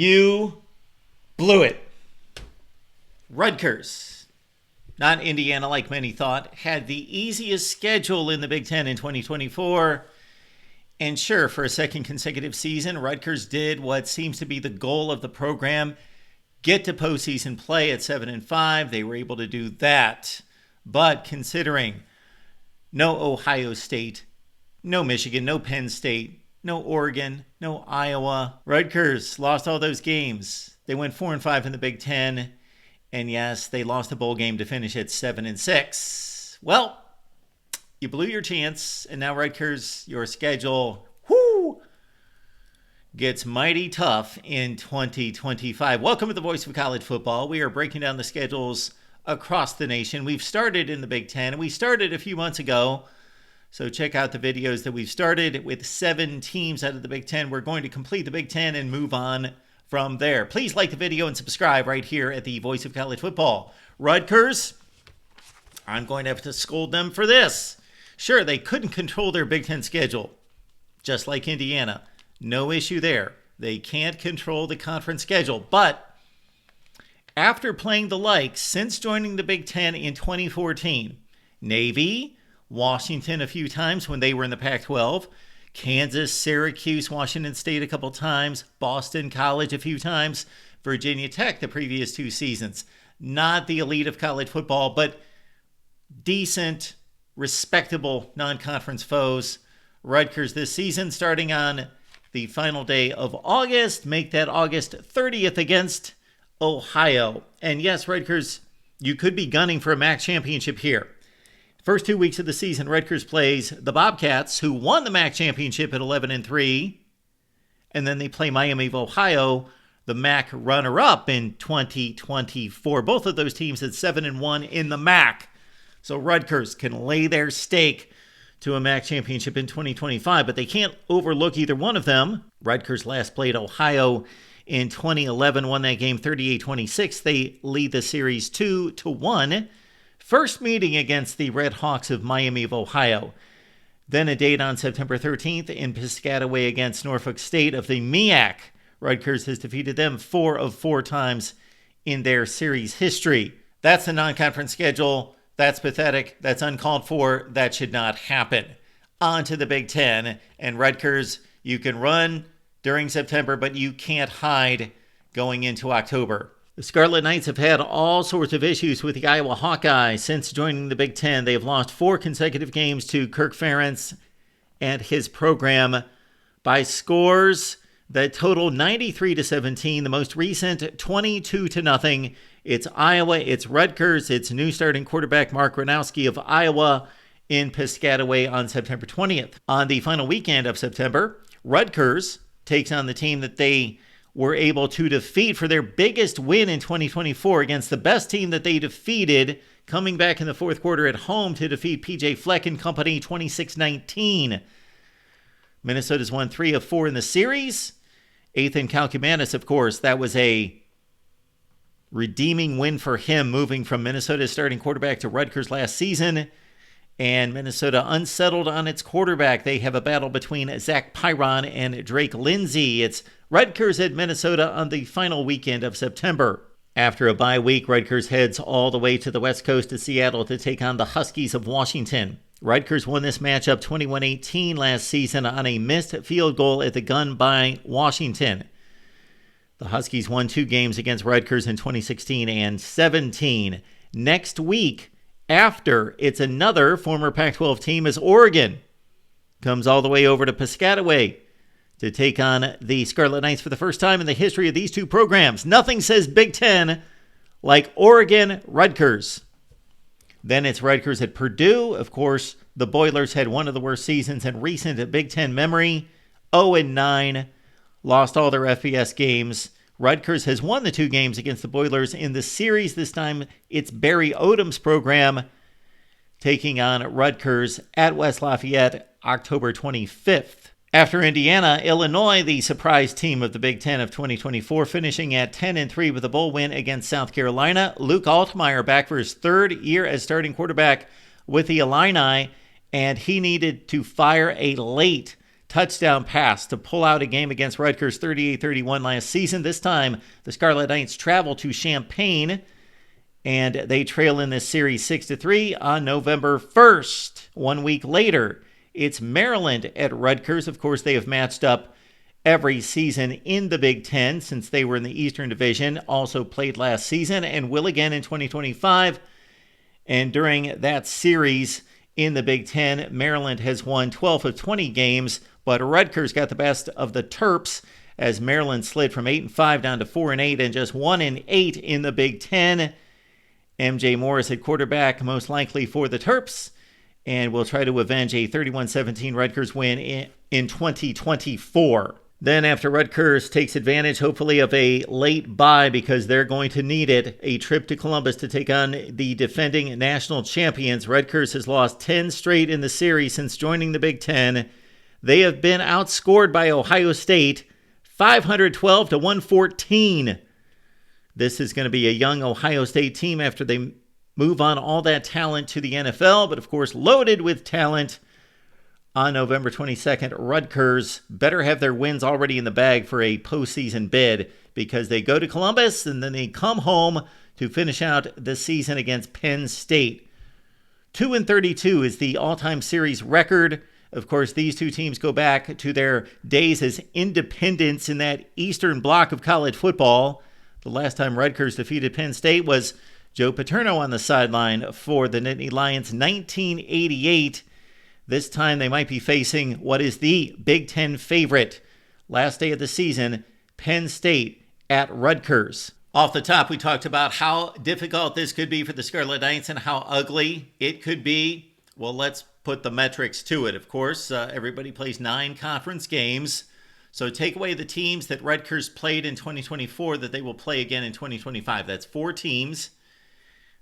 You blew it. Rutgers, not Indiana like many thought, had the easiest schedule in the Big Ten in 2024. And sure, for a second consecutive season, Rutgers did what seems to be the goal of the program, get to postseason play at 7-5. They were able to do that. But considering no Ohio State, no Michigan, no Penn State, no Oregon, no Iowa, Rutgers lost all those games. They went 4-5 in the Big Ten. And yes, they lost a bowl game to finish at 7-6. Well, you blew your chance, and now Rutgers, your schedule, gets mighty tough in 2025. Welcome to the Voice of College Football. We are breaking down the schedules across the nation. We've started in the Big Ten, and we started a few months ago. So check out the videos that we've started with 7 teams out of the Big Ten. We're going to complete the Big Ten and move on from there. Please like the video and subscribe right here at the Voice of College Football. Rutgers, I'm going to have to scold them for this. Sure, they couldn't control their Big Ten schedule, just like Indiana. No issue there. They can't control the conference schedule. But after playing the likes since joining the Big Ten in 2014, Navy, Washington a few times when they were in the Pac-12, Kansas, Syracuse, Washington State a couple times, Boston College a few times, Virginia Tech the previous 2 seasons. Not the elite of college football, but decent, respectable non-conference foes. Rutgers this season starting on the final day of August. Make that August 30th against Ohio. And yes, Rutgers, you could be gunning for a MAC championship here. First 2 weeks of the season, Rutgers plays the Bobcats, who won the MAC championship at 11-3. And then they play Miami of Ohio, the MAC runner-up in 2024. Both of those teams at 7-1 in the MAC. So Rutgers can lay their stake to a MAC championship in 2025, but they can't overlook either one of them. Rutgers last played Ohio in 2011, won that game 38-26. They lead the series 2-1. First meeting against the Red Hawks of Miami of Ohio. Then a date on September 13th in Piscataway against Norfolk State of the MEAC. Rutgers has defeated them 4 of 4 times in their series history. That's the non-conference schedule. That's pathetic. That's uncalled for. That should not happen. On to the Big Ten. And Rutgers, you can run during September, but you can't hide going into October. The Scarlet Knights have had all sorts of issues with the Iowa Hawkeyes since joining the Big Ten. They have lost 4 consecutive games to Kirk Ferentz and his program by scores that total 93-17. The most recent 22-0. It's Iowa, it's Rutgers, it's new starting quarterback Mark Gronowski of Iowa in Piscataway on September 20th. On the final weekend of September, Rutgers takes on the team that they were able to defeat for their biggest win in 2024 against the best team that they defeated, coming back in the fourth quarter at home to defeat P.J. Fleck and company 26-19. Minnesota's won 3 of 4 in the series. Ethan Kalkumanis, of course, that was a redeeming win for him, moving from Minnesota's starting quarterback to Rutgers last season. And Minnesota unsettled on its quarterback. They have a battle between Zach Pyron and Drake Lindsey. It's Rutgers at Minnesota on the final weekend of September. After a bye week, Rutgers heads all the way to the West Coast to Seattle to take on the Huskies of Washington. Rutgers won this matchup 21-18 last season on a missed field goal at the gun by Washington. The Huskies won 2 games against Rutgers in 2016 and 17. Next week, after, it's another former Pac-12 team as Oregon comes all the way over to Piscataway to take on the Scarlet Knights for the first time in the history of these 2 programs. Nothing says Big Ten like Oregon-Rutgers. Then it's Rutgers at Purdue. Of course, the Boilers had one of the worst seasons in recent Big Ten memory. 0-9, lost all their FBS games. Rutgers has won the 2 games against the Boilers in the series. This time, it's Barry Odom's program taking on Rutgers at West Lafayette, October 25th. After Indiana, Illinois, the surprise team of the Big Ten of 2024, finishing at 10-3 with a bowl win against South Carolina. Luke Altmaier back for his 3rd year as starting quarterback with the Illini, and he needed to fire a late touchdown pass to pull out a game against Rutgers 38-31 last season. This time, the Scarlet Knights travel to Champaign, and they trail in this series 6-3 on November 1st. 1 week later, it's Maryland at Rutgers. Of course, they have matched up every season in the Big Ten since they were in the Eastern Division, also played last season and will again in 2025. And during that series in the Big Ten, Maryland has won 12 of 20 games, but Rutgers got the best of the Terps as Maryland slid from 8-5 down to 4-8 and just 1-8 in the Big Ten. MJ Morris at quarterback, most likely for the Terps, and will try to avenge a 31-17 Rutgers win in 2024. Then after Rutgers takes advantage, hopefully, of a late bye because they're going to need it, a trip to Columbus to take on the defending national champions. Rutgers has lost 10 straight in the series since joining the Big Ten. They have been outscored by Ohio State 512-114. This is going to be a young Ohio State team after they move on all that talent to the NFL, but of course loaded with talent. On November 22nd, Rutgers better have their wins already in the bag for a postseason bid because they go to Columbus and then they come home to finish out the season against Penn State. 2-32 is the all-time series record. Of course, these two teams go back to their days as independents in that eastern block of college football. The last time Rutgers defeated Penn State was Joe Paterno on the sideline for the Nittany Lions, 1988. This time they might be facing what is the Big Ten favorite. Last day of the season, Penn State at Rutgers. Off the top, we talked about how difficult this could be for the Scarlet Knights and how ugly it could be. Well, let's put the metrics to it. Of course, everybody plays 9 conference games. So take away the teams that Rutgers played in 2024 that they will play again in 2025. That's 4 teams.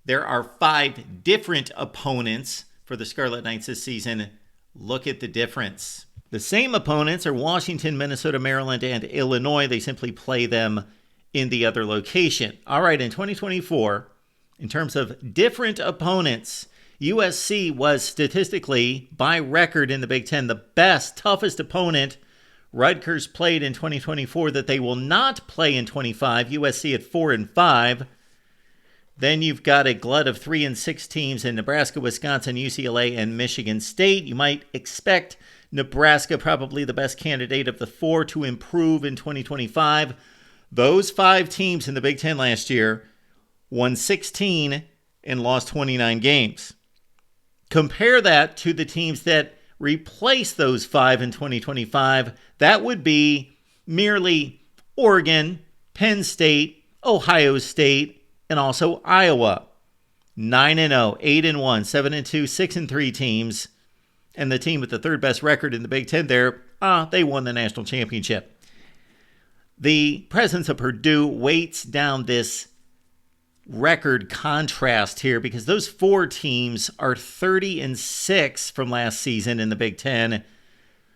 There are 5 different opponents for the Scarlet Knights this season. Look at the difference. The same opponents are Washington, Minnesota, Maryland, and Illinois. They simply play them in the other location. All right, in 2024, in terms of different opponents, USC was statistically, by record in the Big Ten, the best, toughest opponent Rutgers played in 2024 that they will not play in 25. USC at 4-5. Then you've got a glut of 3 and 6 teams in Nebraska, Wisconsin, UCLA, and Michigan State. You might expect Nebraska, probably the best candidate of the 4, to improve in 2025. Those 5 teams in the Big Ten last year won 16 and lost 29 games. Compare that to the teams that replace those 5 in 2025. That would be merely Oregon, Penn State, Ohio State, and also Iowa. 9-0, 8-1, 7-2, 6-3 teams. And the team with the 3rd best record in the Big Ten there, they won the national championship. The presence of Purdue weights down this record contrast here because those 4 teams are 30-6 from last season in the Big Ten.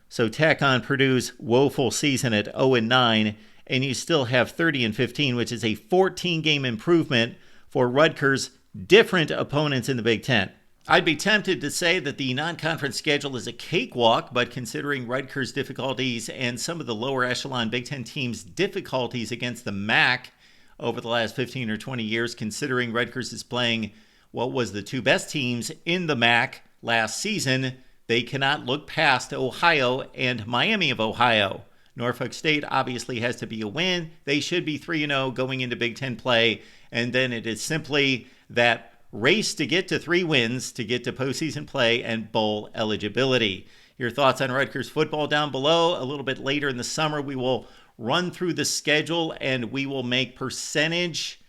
So tack on Purdue's woeful season at 0-9, and you still have 30-15, which is a 14-game improvement for Rutgers' different opponents in the Big Ten. I'd be tempted to say that the non-conference schedule is a cakewalk, but considering Rutgers' difficulties and some of the lower echelon Big Ten teams' difficulties against the MAC over the last 15 or 20 years, considering Rutgers is playing what was the 2 best teams in the MAC last season, they cannot look past Ohio and Miami of Ohio. Norfolk State obviously has to be a win. They should be 3-0 going into Big Ten play, and then it is simply that race to get to 3 wins to get to postseason play and bowl eligibility. Your thoughts on Rutgers football down below. A little bit later in the summer, we will run through the schedule and we will make percentage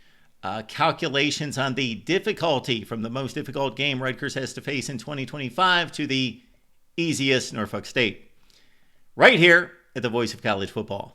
calculations on the difficulty from the most difficult game Rutgers has to face in 2025 to the easiest, Norfolk State. Right here at the Voice of College Football.